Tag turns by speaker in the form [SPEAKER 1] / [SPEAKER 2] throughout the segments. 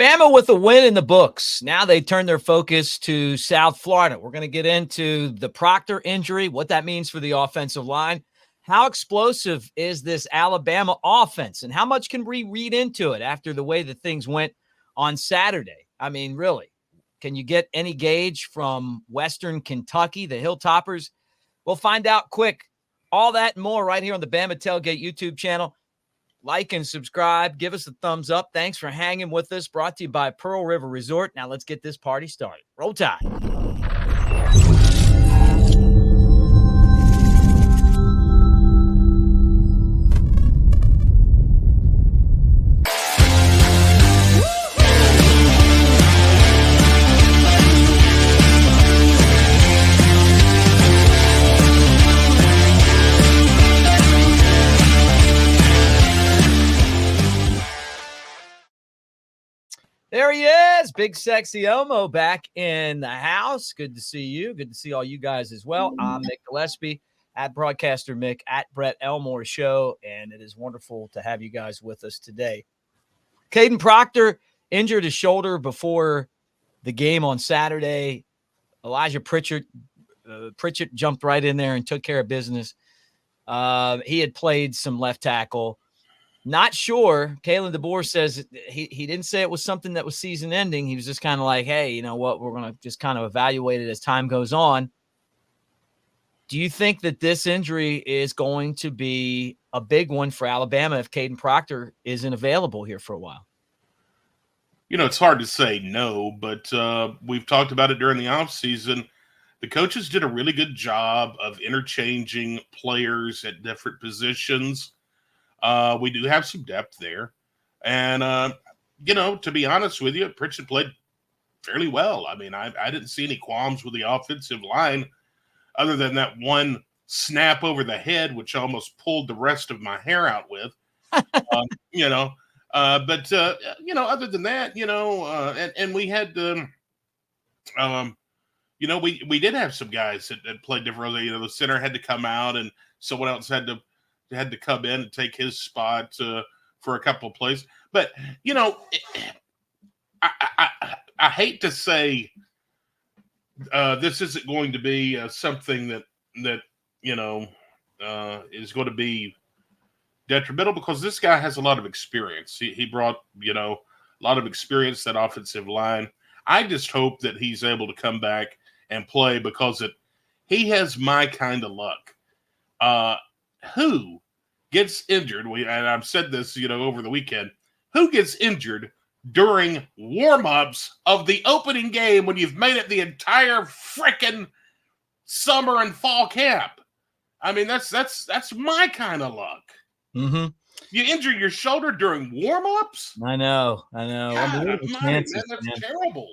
[SPEAKER 1] Bama with a win in the books. Now they turn their focus to South Florida. We're going to get into the Proctor injury, what that means for the offensive line. How explosive is this Alabama offense, and how much can we read into it after the way that things went on Saturday? I mean, really, can you get any gauge from Western Kentucky, the Hilltoppers? We'll find out quick. All that and more right here on the Bama Tailgate YouTube channel. Like and subscribe. Give us a thumbs up. Thanks for hanging with us. Brought to you by Pearl River Resort. Now let's get this party started. Roll Tide. There he is, Big Sexy Omo back in the house. Good to see you. Good to see all you guys as well. I'm Mick Gillespie, at Broadcaster Mick, at Brett Elmore Show, and it is wonderful to have you guys with us today. Caden Proctor injured his shoulder before the game on Saturday. Elijah Pritchett jumped right in there and took care of business. He had played some left tackle. Not sure. Kalen DeBoer says he didn't say it was something that was season ending. He was just kind of like, hey, you know what? We're going to just kind of evaluate it as time goes on. Do you think that this injury is going to be a big one for Alabama if Caden Proctor isn't available here for a while?
[SPEAKER 2] You know, it's hard to say no, but we've talked about it during the offseason. The coaches did a really good job of interchanging players at different positions. We do have some depth there. And, you know, to be honest with you, Pritchett played fairly well. I mean, I didn't see any qualms with the offensive line other than that one snap over the head, which almost pulled the rest of my hair out with. You know, but you know, other than that, you know, and we had, you know, we did have some guys that played differently. You know, the center had to come out and someone else had to come in and take his spot for a couple of plays. But, you know, I hate to say this isn't going to be something that you know, is going to be detrimental because this guy has a lot of experience. He brought, you know, a lot of experience, that offensive line. I just hope that he's able to come back and play because he has my kind of luck. Who gets injured, and I've said this, you know, over the weekend, who gets injured during warm-ups of the opening game when you've made it the entire frickin' summer and fall camp? I mean, that's my kind of luck.
[SPEAKER 1] Mm-hmm.
[SPEAKER 2] You injure your shoulder during warm-ups?
[SPEAKER 1] I know.
[SPEAKER 2] God, man, that's terrible.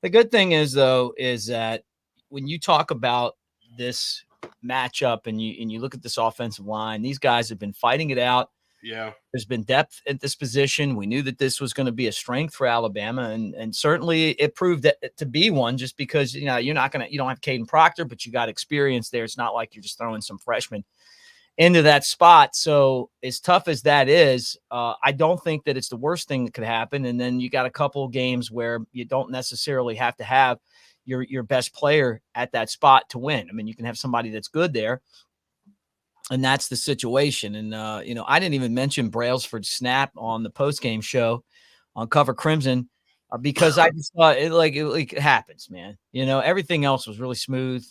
[SPEAKER 1] The good thing is, though, is that when you talk about this matchup and you look at this offensive line, these guys have been fighting it out.
[SPEAKER 2] Yeah.
[SPEAKER 1] There's been depth at this position. We knew that this was going to be a strength for Alabama, and certainly it proved that to be one just because, you know, you don't have Caden Proctor, but you got experience there. It's not like you're just throwing some freshmen into that spot. So as tough as that is, I don't think that it's the worst thing that could happen. And then you got a couple of games where you don't necessarily have to have your best player at that spot to win. I mean, you can have somebody that's good there, and that's the situation. And, you know, I didn't even mention Brailsford's snap on the postgame show on Cover Crimson because I just thought it happens, man. You know, everything else was really smooth.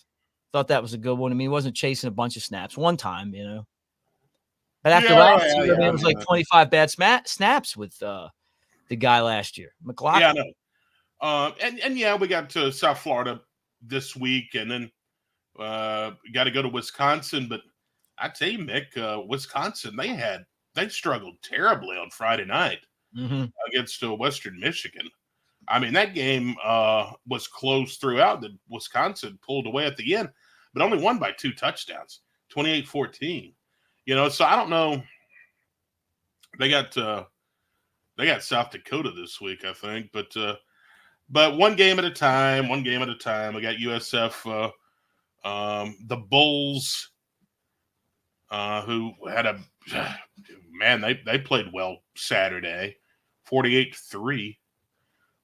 [SPEAKER 1] Thought that was a good one. I mean, he wasn't chasing a bunch of snaps one time, you know. But after last year, it was like 25 bad snaps with the guy last year, McLaughlin.
[SPEAKER 2] Yeah, I know. And yeah, we got to South Florida this week, and then got to go to Wisconsin. But I tell you, Mick, Wisconsin, they struggled terribly on Friday night against Western Michigan. I mean, that game was close throughout. The Wisconsin pulled away at the end, but only won by 2 touchdowns, 28-14. You know, so I don't know. They got South Dakota this week, I think, but one game at a time. We got USF, the Bulls, who had they played well Saturday, 48-3.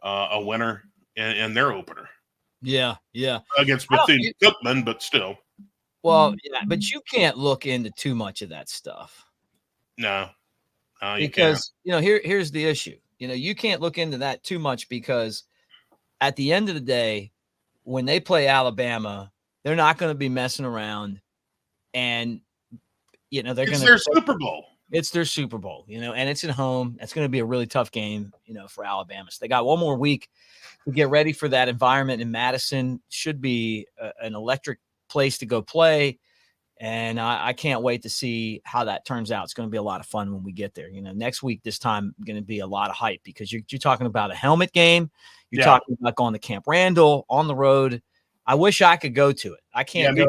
[SPEAKER 2] a winner in their opener.
[SPEAKER 1] Yeah, yeah.
[SPEAKER 2] Against Bethune-Cookman, but still.
[SPEAKER 1] Well, yeah, but you can't look into too much of that stuff.
[SPEAKER 2] No, you can't.
[SPEAKER 1] Because, here's the issue. You can't look into that too much because at the end of the day, when they play Alabama, they're not going to be messing around, and they're going
[SPEAKER 2] It's
[SPEAKER 1] to.
[SPEAKER 2] their Super Bowl.
[SPEAKER 1] It's their Super Bowl, and it's at home. It's going to be a really tough game, for Alabama. So they got one more week to get ready for that environment in Madison. Should be an electric place to go play. And I can't wait to see how that turns out. It's going to be a lot of fun when we get there. Next week, this time, going to be a lot of hype because you're talking about a helmet game. You're talking about going to Camp Randall on the road. I wish I could go to it. I can't go.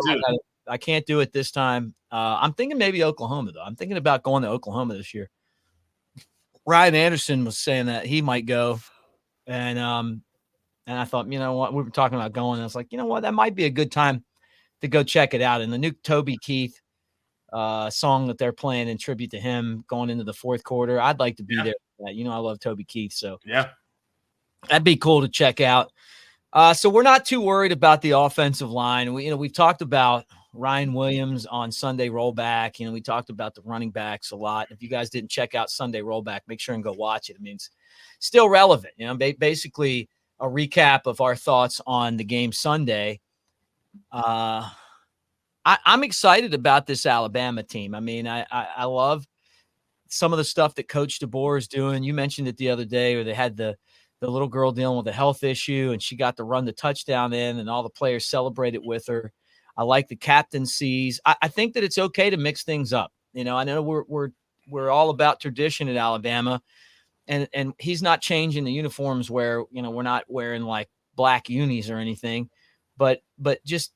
[SPEAKER 1] I can't do it this time. I'm thinking maybe Oklahoma, though. I'm thinking about going to Oklahoma this year. Ryan Anderson was saying that he might go. And I thought, you know what? We were talking about going. And I was like, you know what? That might be a good time to go check it out. And the new Toby Keith song that they're playing in tribute to him going into the fourth quarter, I'd like to be there for that. I love Toby Keith, so that'd be cool to check out. So we're not too worried about the offensive line. We've talked about Ryan Williams on Sunday Rollback. We talked about the running backs a lot. If you guys didn't check out Sunday Rollback, make sure and go watch it. I mean, it's still relevant. Basically a recap of our thoughts on the game Sunday. I'm excited about this Alabama team. I mean, I love some of the stuff that Coach DeBoer is doing. You mentioned it the other day where they had the little girl dealing with a health issue and she got to run the touchdown in and all the players celebrated with her. I like the captaincies. I think that it's okay to mix things up. I know we're all about tradition at Alabama, and he's not changing the uniforms where, we're not wearing like black unis or anything, but just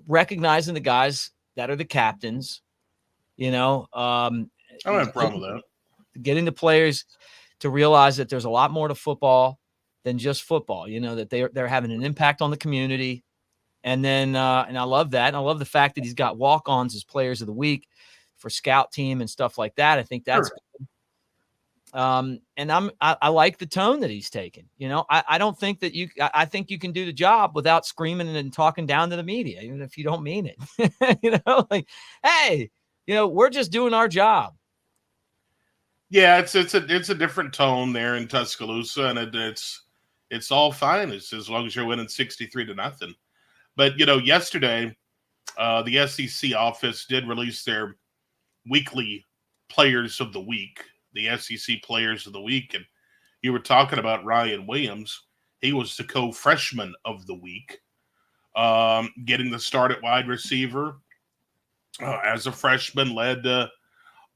[SPEAKER 1] recognizing the guys that are the captains,
[SPEAKER 2] I don't have a problem with
[SPEAKER 1] that. Getting the players to realize that there's a lot more to football than just football, that they're having an impact on the community. And then, and I love that. And I love the fact that he's got walk-ons as players of the week for scout team and stuff like that. I think that's good. And I like the tone that he's taken. I don't think that I think you can do the job without screaming and talking down to the media, even if you don't mean it. Like, hey, we're just doing our job.
[SPEAKER 2] Yeah, it's a different tone there in Tuscaloosa, and it's all fine as long as you're winning 63-0. But yesterday, the SEC office did release their weekly players of the week. The SEC players of the week. And you were talking about Ryan Williams. He was the co-freshman of the week, getting the start at wide receiver. As a freshman, led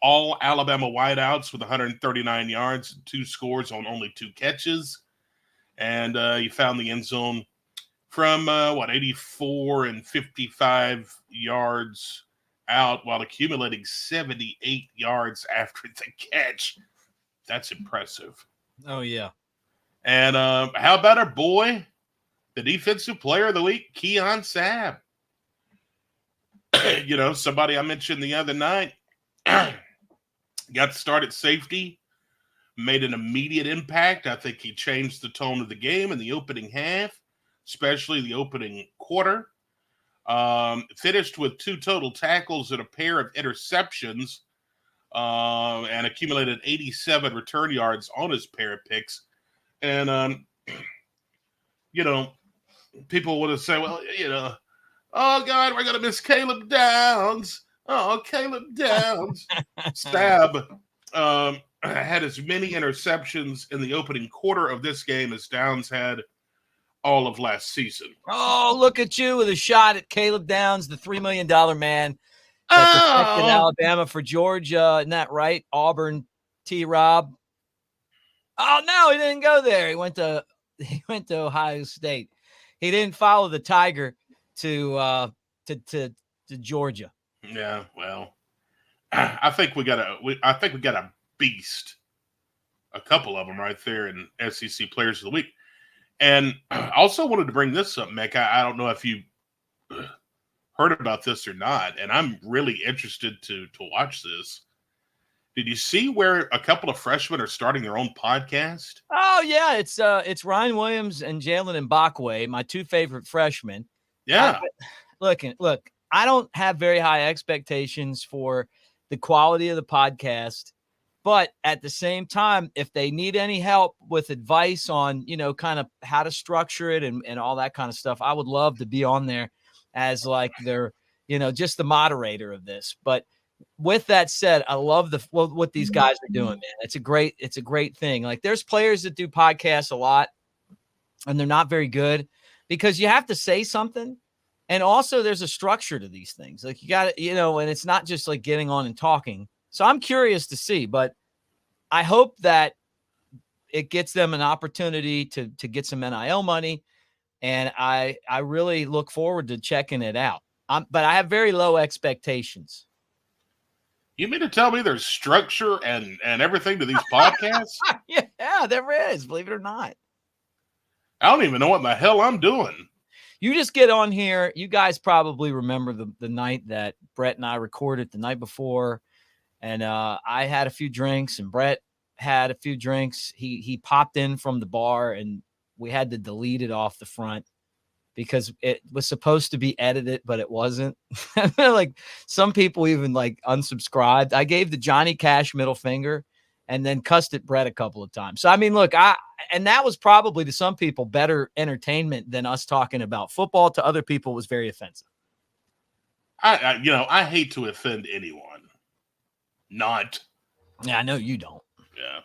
[SPEAKER 2] all Alabama wideouts with 139 yards and 2 scores on only 2 catches. And he found the end zone from, 84 and 55 yards out while accumulating 78 yards after the catch. That's impressive.
[SPEAKER 1] Oh, yeah.
[SPEAKER 2] And how about our boy, the defensive player of the week, Keon Saab? Somebody I mentioned the other night got to start at safety, made an immediate impact. I think he changed the tone of the game in the opening half, especially the opening quarter. Finished with 2 total tackles and a pair of interceptions, and accumulated 87 return yards on his pair of picks. And, people would have said, well, oh, God, we're going to miss Caleb Downs. Oh, Caleb Downs. Stab had as many interceptions in the opening quarter of this game as Downs had all of last season.
[SPEAKER 1] Oh, look at you with a shot at Caleb Downs, the $3 million man that protected Alabama for Georgia. Isn't that right? Auburn, T-Rob. Oh, no, he didn't go there. He went to Ohio State. He didn't follow the Tiger to Georgia.
[SPEAKER 2] Yeah, well, I think we got a beast, a couple of them right there in SEC Players of the Week. And I also wanted to bring this up, Mick. I don't know if you heard about this or not, and I'm really interested to watch this. Did you see where a couple of freshmen are starting their own podcast?
[SPEAKER 1] Oh yeah, it's Ryan Williams and Jalen Mbakwe, my two favorite freshmen.
[SPEAKER 2] Yeah.
[SPEAKER 1] Look, I don't have very high expectations for the quality of the podcast, but at the same time, if they need any help with advice on, kind of how to structure it and all that kind of stuff, I would love to be on there as like their, just the moderator of this. But with that said, I love what these guys are doing, man. It's a great thing. Like there's players that do podcasts a lot and they're not very good because you have to say something. And also there's a structure to these things. Like you got to, and it's not just like getting on and talking. So I'm curious to see, but I hope that it gets them an opportunity to get some NIL money. And I really look forward to checking it out. But I have very low expectations.
[SPEAKER 2] You mean to tell me there's structure and everything to these podcasts?
[SPEAKER 1] Yeah, there is, believe it or not.
[SPEAKER 2] I don't even know what the hell I'm doing.
[SPEAKER 1] You just get on here. You guys probably remember the night that Brett and I recorded the night before. And I had a few drinks and Brett had a few drinks. He popped in from the bar and we had to delete it off the front because it was supposed to be edited, but it wasn't. Like some people even like unsubscribed. I gave the Johnny Cash middle finger and then cussed at Brett a couple of times. So, I mean, look, and that was probably to some people better entertainment than us talking about football. To other people, it was very offensive.
[SPEAKER 2] I hate to offend anyone. Not.
[SPEAKER 1] Yeah, I know you don't.
[SPEAKER 2] Yeah.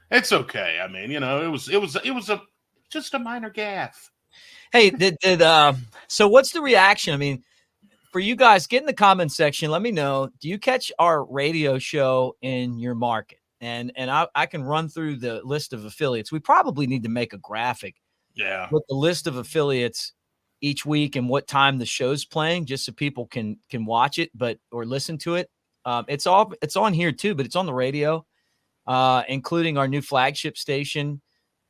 [SPEAKER 2] It's okay. I mean, it was just a minor gaffe.
[SPEAKER 1] Hey, so what's the reaction? I mean, for you guys, get in the comment section. Let me know. Do you catch our radio show in your market? And I can run through the list of affiliates. We probably need to make a graphic.
[SPEAKER 2] Yeah.
[SPEAKER 1] With the list of affiliates each week and what time the show's playing, just so people can watch it, or listen to it. It's on here too, but it's on the radio, including our new flagship station,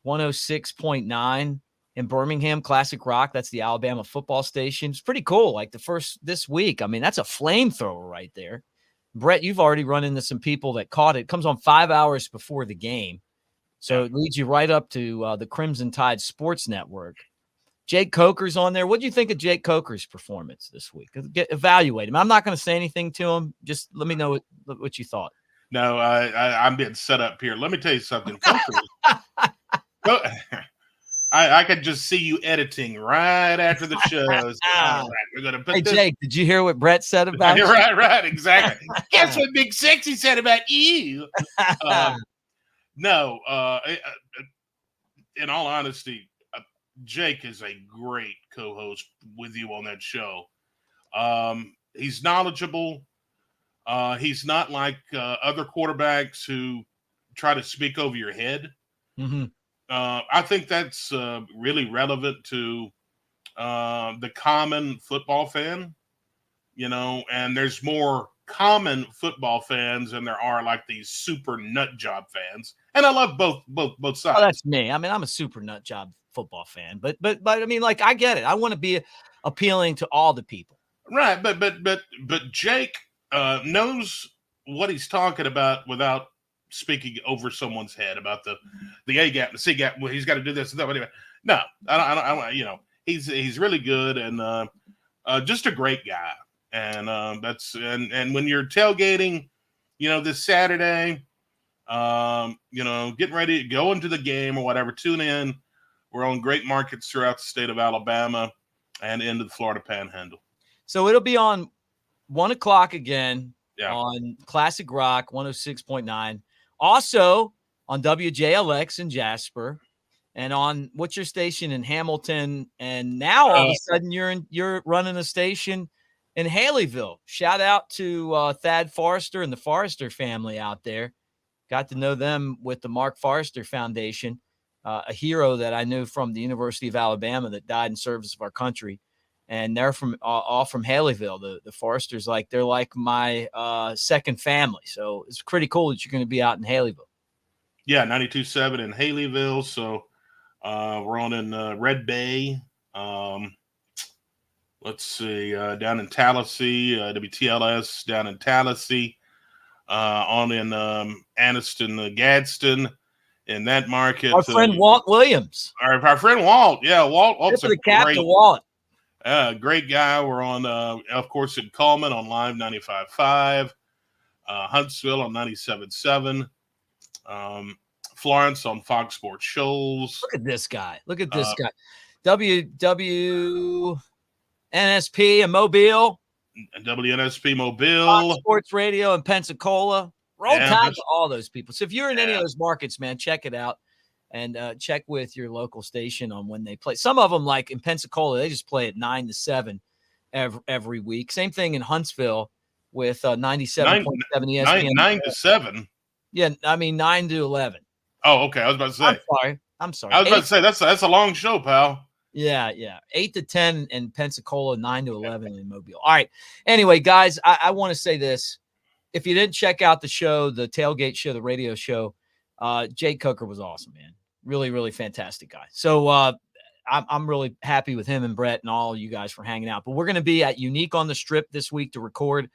[SPEAKER 1] 106.9 in Birmingham, Classic Rock. That's the Alabama football station. It's pretty cool. Like this week, I mean, that's a flamethrower right there. Brett, you've already run into some people that caught it. It comes on 5 hours before the game. So It leads you right up to the Crimson Tide Sports Network. Jake Coker's on there. What do you think of Jake Coker's performance this week? Evaluate him. I'm not going to say anything to him. Just let me know what you thought.
[SPEAKER 2] No, I'm being set up here. Let me tell you something. I could just see you editing right after the show. All right, we're going to put this.
[SPEAKER 1] Jake, did you hear what Brett said about you?
[SPEAKER 2] Right, exactly. Guess what Big Sexy said about you? No, in all honesty, Jake is a great co-host with you on that show. He's knowledgeable. He's not like other quarterbacks who try to speak over your head.
[SPEAKER 1] Mm-hmm.
[SPEAKER 2] I think that's really relevant to the common football fan, and there's more common football fans than there are like these super nut job fans. And I love both sides.
[SPEAKER 1] Oh, that's me. I mean, I'm a super nut job football fan, but I mean, like, I get it. I want to be appealing to all the people.
[SPEAKER 2] Right. But Jake knows what he's talking about without speaking over someone's head about the A gap, the C gap. Well, he's got to do this and that. No, I don't. He's really good and just a great guy. And and when you're tailgating, this Saturday, getting ready to go into the game or whatever, tune in. We're on great markets throughout the state of Alabama and into the Florida Panhandle.
[SPEAKER 1] So it'll be on 1 o'clock again
[SPEAKER 2] Yeah.
[SPEAKER 1] On Classic Rock 106.9. Also on WJLX in Jasper, and on what's your station in Hamilton. And now all of a sudden you're running a station in Haleyville. Shout out to Thad Forrester and the Forrester family out there. Got to know them with the Mark Forrester Foundation, a hero that I knew from the University of Alabama that died in service of our country. And they're all from Haleyville. The Forresters, they're like my second family. So it's pretty cool that you're going to be out in Haleyville.
[SPEAKER 2] Yeah, 92.7 in Haleyville. So we're on in Red Bay. Let's see, down in Tallahassee, WTLS down in Tallahassee. on in Anniston, Gadsden, in that market.
[SPEAKER 1] Our friend Walt Williams.
[SPEAKER 2] Our friend Walt. Yeah, Walt's
[SPEAKER 1] the cap to Walt.
[SPEAKER 2] Great guy. We're on, of course, in Coleman on Live 95.5, Huntsville on 97.7, Florence on Fox Sports Shoals.
[SPEAKER 1] Look at this guy. WNSP in Mobile.
[SPEAKER 2] WNSP Mobile.
[SPEAKER 1] Fox Sports Radio in Pensacola. Roll Tide to all those people. So if you're in any of those markets, man, check it out. And check with your local station on when they play. Some of them, like in Pensacola, they just play at 9 to 7 every week. Same thing in Huntsville with 97.7 ESPN.
[SPEAKER 2] 9 to 7?
[SPEAKER 1] Yeah, I mean 9 to 11.
[SPEAKER 2] Oh, okay. I was about to say.
[SPEAKER 1] I'm sorry.
[SPEAKER 2] I was about to say, that's a long show, pal.
[SPEAKER 1] Yeah. 8 to 10 in Pensacola, 9 to 11 in Mobile. All right. Anyway, guys, I want to say this. If you didn't check out the show, the Tailgate show, the radio show, Jake Coker was awesome, man. Really, really fantastic guy. So I'm really happy with him and Brett and all you guys for hanging out. But we're going to be at Unique on the Strip this week to record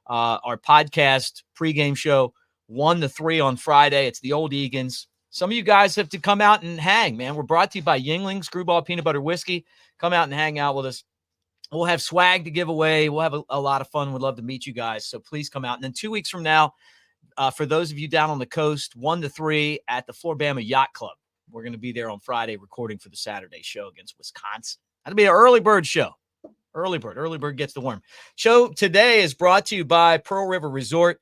[SPEAKER 1] our podcast pregame show 1 to 3 on Friday. It's the Old Egan's. Some of you guys have to come out and hang, man. We're brought to you by Yingling Screwball Peanut Butter Whiskey. Come out and hang out with us. We'll have swag to give away. We'll have a lot of fun. We'd love to meet you guys. So please come out. And then 2 weeks from now, for those of you down on the coast, 1 to 3 at the Bama Yacht Club. We're going to be there on Friday recording for the Saturday show against Wisconsin. That'll be an early bird show. Early bird gets the worm. Show today is brought to you by Pearl River Resort.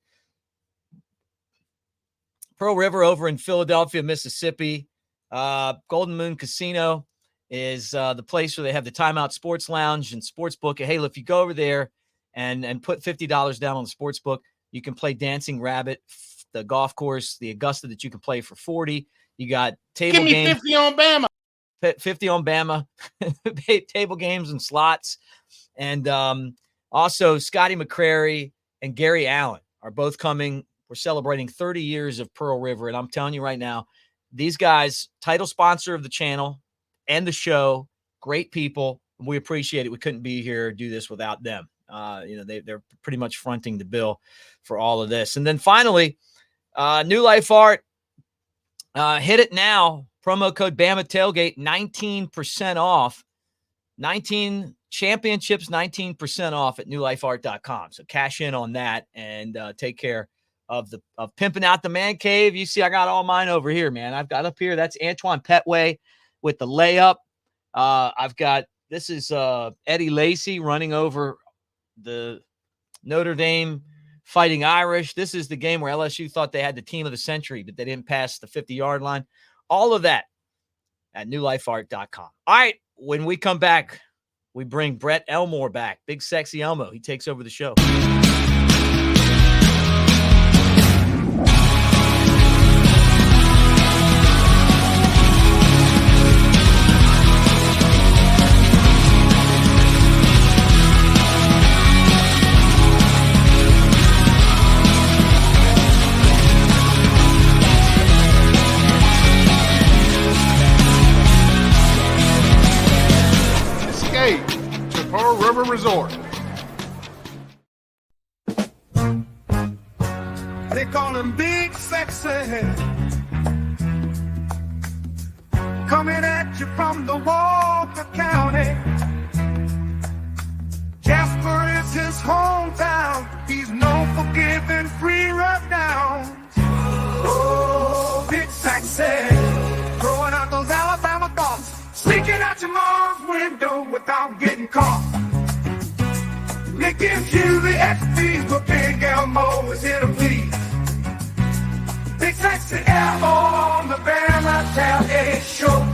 [SPEAKER 1] Pearl River over in Philadelphia, Mississippi. Golden Moon Casino is the place where they have the Timeout Sports Lounge and Sportsbook. Hey, if you go over there and put $50 down on the Sportsbook, you can play Dancing Rabbit, the golf course, the Augusta that you can play for $40. You got table games.
[SPEAKER 2] Give me 50 on Bama.
[SPEAKER 1] 50 on Bama. Table games and slots. And also Scotty McCrary and Gary Allen are both coming. We're celebrating 30 years of Pearl River. And I'm telling you right now, these guys, title sponsor of the channel and the show, great people. We appreciate it. We couldn't be here, do this without them. They're pretty much fronting the bill for all of this. And then finally, New Life Art. Hit it now. Promo code Bama Tailgate, 19% off. 19 championships, 19% off at newlifeart.com. So cash in on that and take care of pimping out the man cave. You see, I got all mine over here, man. I've got up here. That's Antoine Petway with the layup. This is Eddie Lacy running over the Notre Dame Fighting Irish. This is the game where LSU thought they had the team of the century, but they didn't pass the 50-yard line. All of that at newlifeart.com. All right, when we come back, we bring Brett Elmore back. Big Sexy Elmo. He takes over the show.
[SPEAKER 3] To Pearl River Resort. They call him Big Sexy. Coming at you from the Walker County. Jasper is his hometown. He's known for giving free rundowns. Oh, Big Sexy. Throwing out those Alabama thoughts. Sneaking out your mom's window without getting caught. It gives you the XP, but Big Elmo is here to please. Big Sexy Elmo on the Bama Tailgate Show.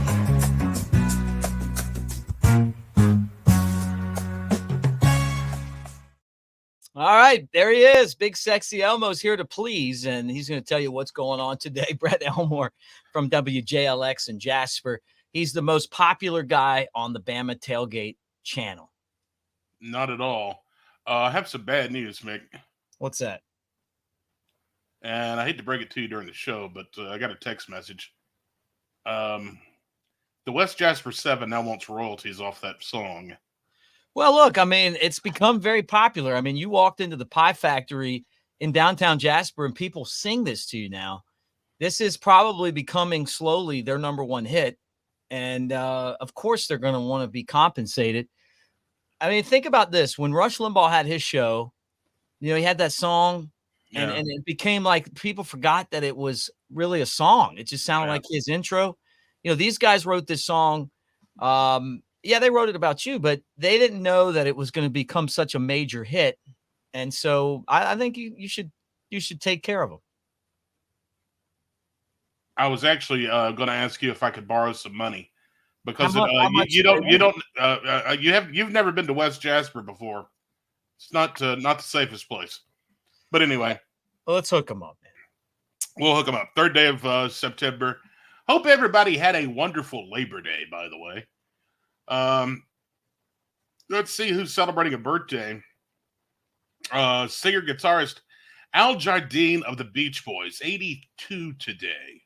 [SPEAKER 1] All right, there he is. Big Sexy Elmo's here to please, and he's going to tell you what's going on today. Brett Elmore from WJLX in Jasper. He's the most popular guy on the Bama Tailgate channel.
[SPEAKER 2] Not at all. I have some bad news, Mick.
[SPEAKER 1] What's that?
[SPEAKER 2] And I hate to break it to you during the show, but I got a text message. The West Jasper 7 now wants royalties off that song.
[SPEAKER 1] Well, look, I mean, it's become very popular. I mean, you walked into the Pie Factory in downtown Jasper and people sing this to you now, this is probably becoming slowly their number one hit. And of course, they're going to want to be compensated. I mean, think about this. When Rush Limbaugh had his show, he had that song, and it became like people forgot that it was really a song. It just sounded like his intro. These guys wrote this song. They wrote it about you, but they didn't know that it was going to become such a major hit. And so I think you should take care of them.
[SPEAKER 2] I was actually going to ask you if I could borrow some money because you've never been to West Jasper before. It's not the safest place. But anyway,
[SPEAKER 1] well, let's hook them up, man.
[SPEAKER 2] We'll hook them up. 3rd day of September. Hope everybody had a wonderful Labor Day, by the way. Let's see who's celebrating a birthday. Singer guitarist Al Jardine of the Beach Boys, 82 today.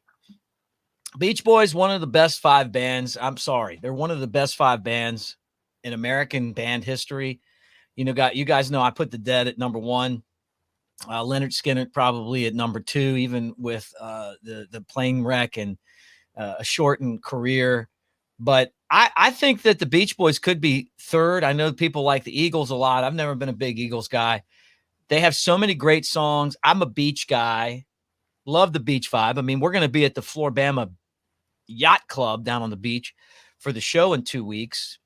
[SPEAKER 1] Beach Boys, one of the best 5 bands. I'm sorry, they're one of the best 5 bands in American band history. You guys know I put the Dead at number 1. Leonard Skinner probably at number 2, even with the plane wreck and a shortened career. But I think that the Beach Boys could be 3rd. I know people like the Eagles a lot. I've never been a big Eagles guy. They have so many great songs. I'm a beach guy. Love the beach vibe. I mean, we're going to be at the Bama Yacht Club down on the beach for the show in 2 weeks.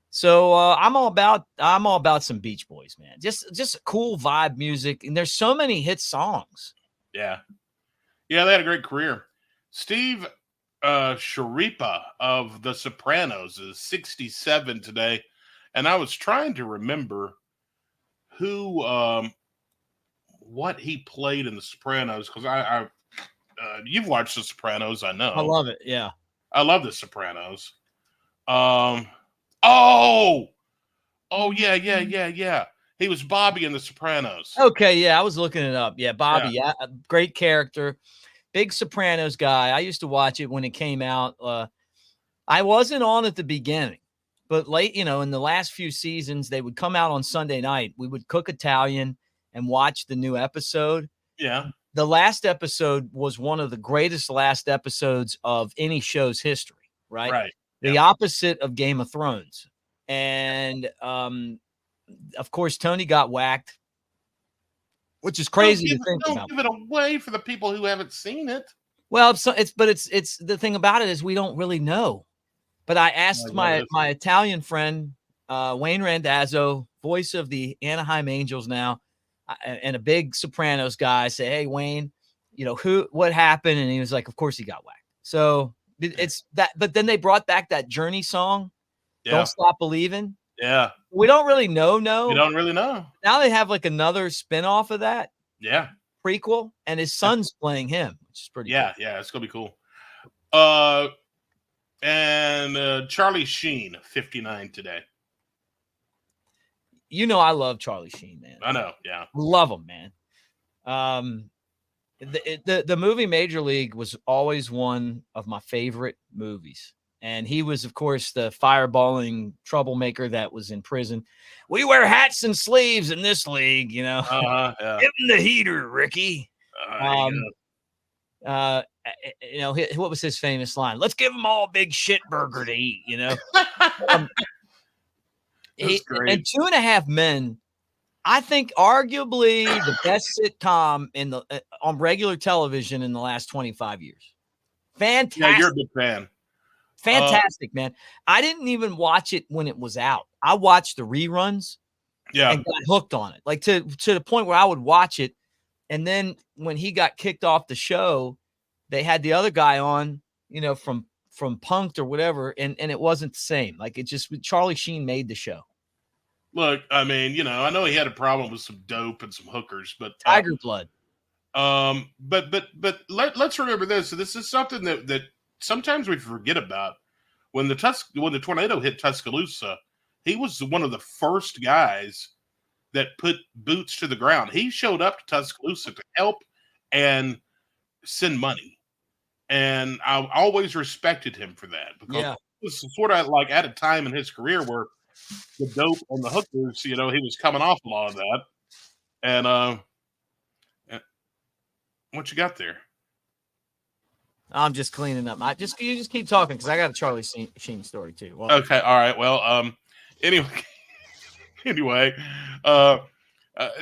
[SPEAKER 1] So I'm all about some Beach Boys, man. Just cool vibe music, and there's so many hit songs.
[SPEAKER 2] Yeah, they had a great career. Steve Sharipa of The Sopranos is 67 today, and I was trying to remember who what he played in The Sopranos because I you've watched The Sopranos, I know.
[SPEAKER 1] I love it. Yeah,
[SPEAKER 2] I love The Sopranos. Yeah. He was Bobby in The Sopranos.
[SPEAKER 1] Okay, yeah, I was looking it up. Yeah, Bobby, yeah, great character. Big Sopranos guy. I used to watch it when it came out. I wasn't on at the beginning, but late, in the last few seasons, they would come out on Sunday night. We would cook Italian and watch the new episode.
[SPEAKER 2] Yeah.
[SPEAKER 1] The last episode was one of the greatest last episodes of any show's history, right?
[SPEAKER 2] Right.
[SPEAKER 1] The opposite of Game of Thrones. And, of course, Tony got whacked, which is crazy to think about.
[SPEAKER 2] Don't give it away for the people who haven't seen it.
[SPEAKER 1] Well, it's the thing about it is we don't really know. But I asked my Italian friend, Wayne Randazzo, voice of the Anaheim Angels now, and a big Sopranos guy. I say, hey, Wayne, what happened? And he was like, of course he got whacked. So it's that. But then they brought back that Journey song, Don't Stop Believing.
[SPEAKER 2] Yeah.
[SPEAKER 1] We don't really know. No,
[SPEAKER 2] we don't really know.
[SPEAKER 1] Now they have like another spinoff of that.
[SPEAKER 2] Yeah.
[SPEAKER 1] Prequel, and his son's playing him, which is pretty cool.
[SPEAKER 2] Yeah, it's gonna be cool. And Charlie Sheen, 59 today.
[SPEAKER 1] I love Charlie Sheen, man.
[SPEAKER 2] I know, yeah.
[SPEAKER 1] Love him, man. The movie Major League was always one of my favorite movies. And he was, of course, the fireballing troublemaker that was in prison. We wear hats and sleeves in this league,
[SPEAKER 2] Yeah.
[SPEAKER 1] Give him the heater, Ricky. What was his famous line? Let's give them all a big shit burger to eat,
[SPEAKER 2] great.
[SPEAKER 1] And 2.5 Men, I think arguably the best sitcom on regular television in the last 25 years. Fantastic.
[SPEAKER 2] Yeah, you're a big fan.
[SPEAKER 1] Fantastic, man. I didn't even watch it when it was out. I watched the reruns and got hooked on it. Like to the point where I would watch it. And then when he got kicked off the show, they had the other guy on, from Punk'd or whatever. And it wasn't the same. Like Charlie Sheen made the show.
[SPEAKER 2] Look, I mean, I know he had a problem with some dope and some hookers, but
[SPEAKER 1] Tiger blood.
[SPEAKER 2] But let's remember this. So this is something that sometimes we forget about. When the tornado hit Tuscaloosa, he was one of the first guys that put boots to the ground. He showed up to Tuscaloosa to help and send money. And I always respected him for that because it was sort of like at a time in his career where the dope and the hookers, he was coming off a lot of that. And What you got there?
[SPEAKER 1] I'm just cleaning up. You just keep talking because I got a Charlie Sheen story too. Well,
[SPEAKER 2] Okay, all right. Well, anyway, anyway, uh,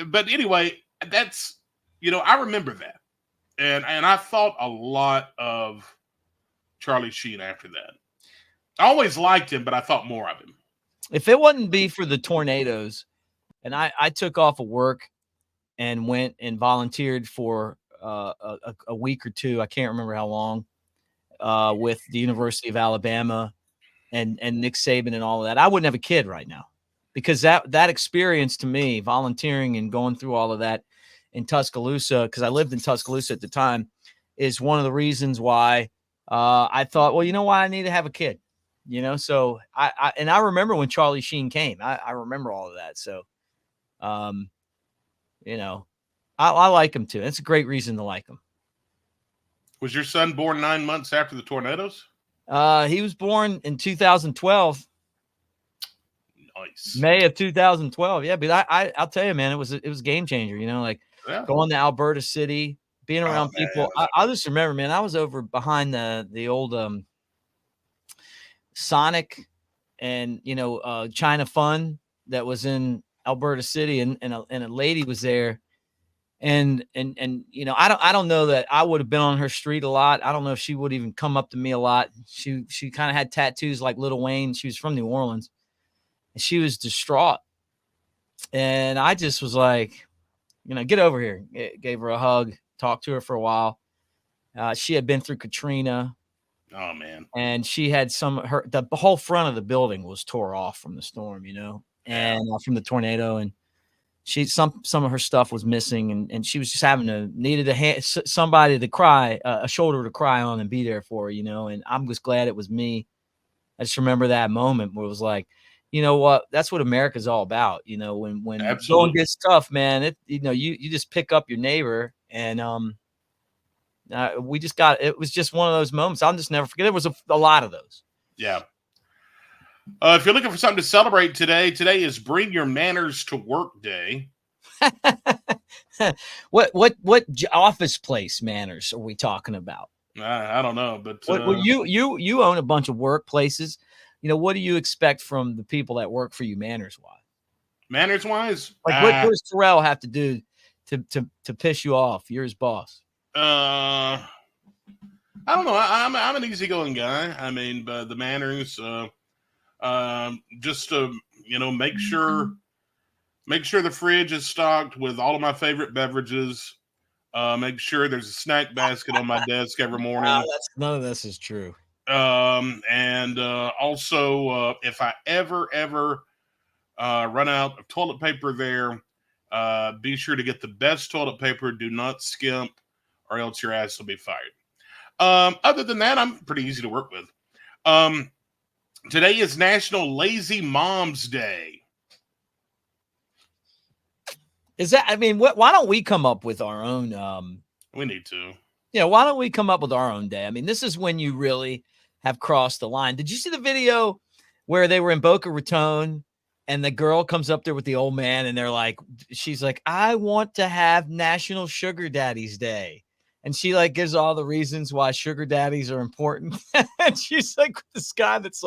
[SPEAKER 2] but anyway, that's I remember that, and I thought a lot of Charlie Sheen after that. I always liked him, but I thought more of him.
[SPEAKER 1] if it wouldn't be for the tornadoes, and I took off of work and went and volunteered for a week or two. I can't remember how long, with the University of Alabama and Nick Saban and all of that. I wouldn't have a kid right now, because that experience to me, volunteering and going through all of that in Tuscaloosa, because I lived in Tuscaloosa at the time, is one of the reasons why I thought, well, you know why I need to have a kid, So I remember when Charlie Sheen came. I remember all of that. So, I like him too. It's a great reason to like him.
[SPEAKER 2] Was your son born 9 months after the tornadoes?
[SPEAKER 1] He was born in 2012.
[SPEAKER 2] Nice.
[SPEAKER 1] May of 2012. Yeah, but I'll tell you, man, it was a game changer. Going to Alberta City, being around people. I just remember, man, I was over behind the old Sonic and China Fun that was in Alberta City, and a lady was there. And I don't know that I would have been on her street a lot. I don't know if she would even come up to me a lot. She kind of had tattoos like Lil Wayne. She was from New Orleans, and she was distraught. And I just was like, get over here. Gave her a hug, talked to her for a while. She had been through Katrina.
[SPEAKER 2] Oh man.
[SPEAKER 1] And she had the whole front of the building was tore off from the storm, and from the tornado, and some of her stuff was missing, and she was just needed somebody to cry, a shoulder to cry on and be there for her, and I'm just glad it was me. I just remember that moment where it was like, you know what, that's what America's all about. When going gets tough, man, you just pick up your neighbor, and it was just one of those moments. I'll just never forget. It was a lot of those.
[SPEAKER 2] Yeah. If you're looking for something to celebrate today is Bring Your Manners to Work Day.
[SPEAKER 1] What office place manners are we talking about?
[SPEAKER 2] I don't know, but
[SPEAKER 1] you own a bunch of workplaces. What do you expect from the people that work for you, manners wise? Manners wise, like what does Terrell have to do to piss you off? You're his boss.
[SPEAKER 2] I don't know. I'm an easygoing guy. I mean, but the manners. Just to make sure the fridge is stocked with all of my favorite beverages. Make sure there's a snack basket on my desk every morning.
[SPEAKER 1] None of this is true.
[SPEAKER 2] And also, if I ever run out of toilet paper there, be sure to get the best toilet paper. Do not skimp, or else your ass will be fired. Other than that, I'm pretty easy to work with. Today is National Lazy Moms Day.
[SPEAKER 1] Is that? I mean, why don't we come up with our own?
[SPEAKER 2] We need to.
[SPEAKER 1] Yeah, why don't we come up with our own day? I mean, this is when you really have crossed the line. Did you see the video where they were in Boca Raton and the girl comes up there with the old man and she's like, I want to have National Sugar Daddies Day. And she gives all the reasons why sugar daddies are important. And she's like this guy that's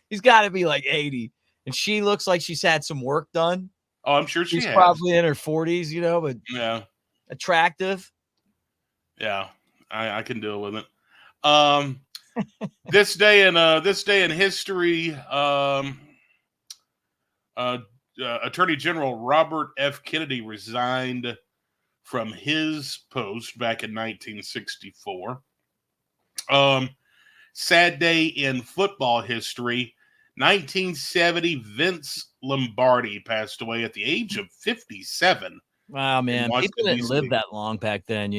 [SPEAKER 1] he's got to be 80. And she looks like she's had some work done.
[SPEAKER 2] Oh, I'm sure she's
[SPEAKER 1] probably in her 40s, but
[SPEAKER 2] yeah, attractive.
[SPEAKER 1] Yeah,
[SPEAKER 2] I can deal with it. This day in history, Attorney General Robert F. Kennedy resigned from his post back in 1964. Sad day in football history. 1970, Vince Lombardi passed away at the age of 57.
[SPEAKER 1] Wow, man. People didn't live that long back then,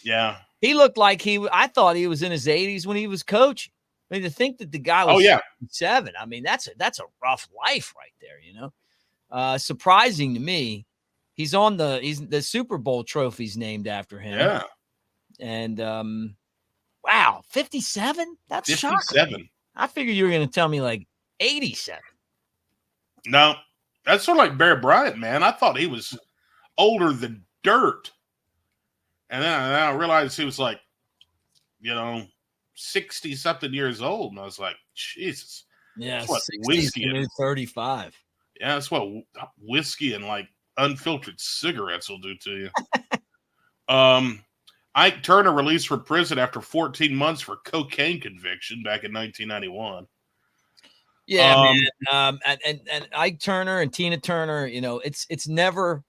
[SPEAKER 2] Yeah.
[SPEAKER 1] He looked like I thought he was in his 80s when he was coaching. I mean, to think that the guy was 7, I mean, that's a rough life right there, Surprising to me. He's the Super Bowl trophy's named after him.
[SPEAKER 2] Yeah.
[SPEAKER 1] And wow, 57? That's
[SPEAKER 2] 57.
[SPEAKER 1] Shocking. I figured you were going to tell me 87.
[SPEAKER 2] No, that's sort of like Bear Bryant, man. I thought he was older than dirt. And then I realized he was like, 60-something years old. And I was like, Jesus.
[SPEAKER 1] Yeah,
[SPEAKER 2] That's what
[SPEAKER 1] 60s
[SPEAKER 2] whiskey
[SPEAKER 1] to
[SPEAKER 2] and
[SPEAKER 1] mid 35.
[SPEAKER 2] yeah, that's what whiskey and like unfiltered cigarettes will do to you. Ike Turner released from prison after 14 months for cocaine conviction back in 1991.
[SPEAKER 1] Yeah, man. And Ike Turner and Tina Turner, it's never.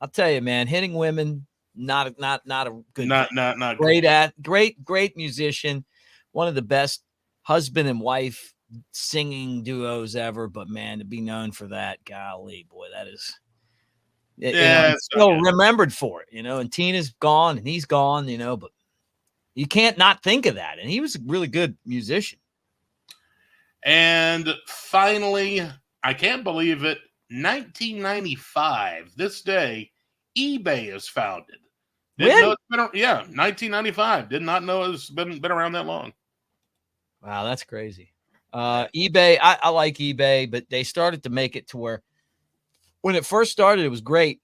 [SPEAKER 1] I'll tell you, man. Hitting women, not a good.
[SPEAKER 2] Not
[SPEAKER 1] Great musician, one of the best husband and wife singing duos ever. But man, to be known for that, golly, boy, that is.
[SPEAKER 2] Yeah,
[SPEAKER 1] he's still remembered for it, and Tina's gone and he's gone, but you can't not think of that. And he was a really good musician.
[SPEAKER 2] And finally, I can't believe it, 1995, this day, eBay is founded.
[SPEAKER 1] Really?
[SPEAKER 2] 1995. Did not know it's been around that long.
[SPEAKER 1] Wow, that's crazy. eBay, I like eBay, but they started to make it to where when it first started, it was great.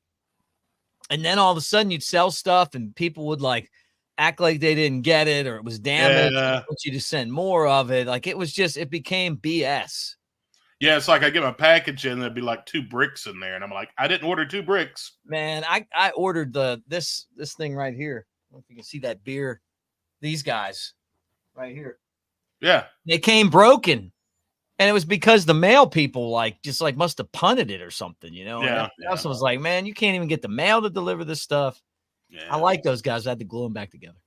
[SPEAKER 1] And then all of a sudden you'd sell stuff and people would like act like they didn't get it or it was damaged.
[SPEAKER 2] Yeah.
[SPEAKER 1] And want you to send more of it. Like it became BS.
[SPEAKER 2] Yeah, it's like I get my package in, there'd be like 2 bricks in there, and I'm like, I didn't order 2 bricks.
[SPEAKER 1] Man, I ordered this thing right here. I don't know if you can see that beer. These guys right here.
[SPEAKER 2] Yeah.
[SPEAKER 1] They came broken. And it was because the mail people must have punted it or something,
[SPEAKER 2] Yeah.
[SPEAKER 1] I was like, man, you can't even get the mail to deliver this stuff.
[SPEAKER 2] Yeah.
[SPEAKER 1] I like those guys. I had to glue them back together.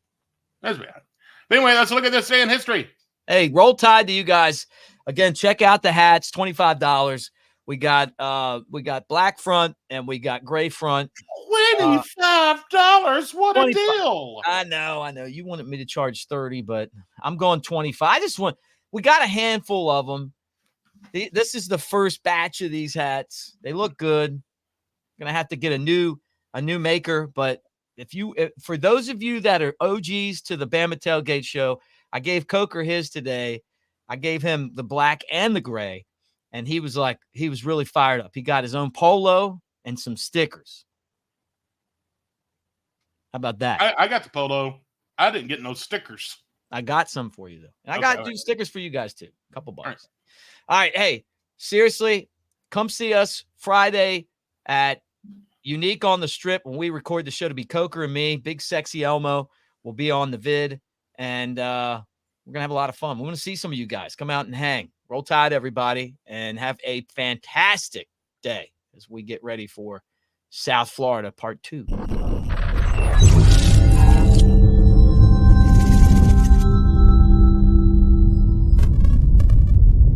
[SPEAKER 2] That's bad. But anyway, let's look at this day in history.
[SPEAKER 1] Hey, roll tide to you guys. Again, check out the hats, $25. We got black front and we got gray front.
[SPEAKER 2] $25. What a
[SPEAKER 1] 25.
[SPEAKER 2] deal.
[SPEAKER 1] I know. You wanted me to charge 30, but I'm going 25. We got a handful of them. This is the first batch of these hats. They look good. Gonna have to get a new maker, but for those of you that are OGs to the Bama Tailgate show, I gave Coker his today. I gave him the black and the gray, and he was really fired up. He got his own polo and some stickers. How about that?
[SPEAKER 2] I got the polo. I didn't get no stickers.
[SPEAKER 1] I got some for you though, and I got stickers for you guys too. A couple bucks. All right. Hey, seriously, come see us Friday at Unique on the Strip when we record the show to be Coker and me. Big Sexy Elmo will be on the vid, and we're going to have a lot of fun. We want to see some of you guys. Come out and hang. Roll Tide, everybody, and have a fantastic day as we get ready for South Florida Part 2.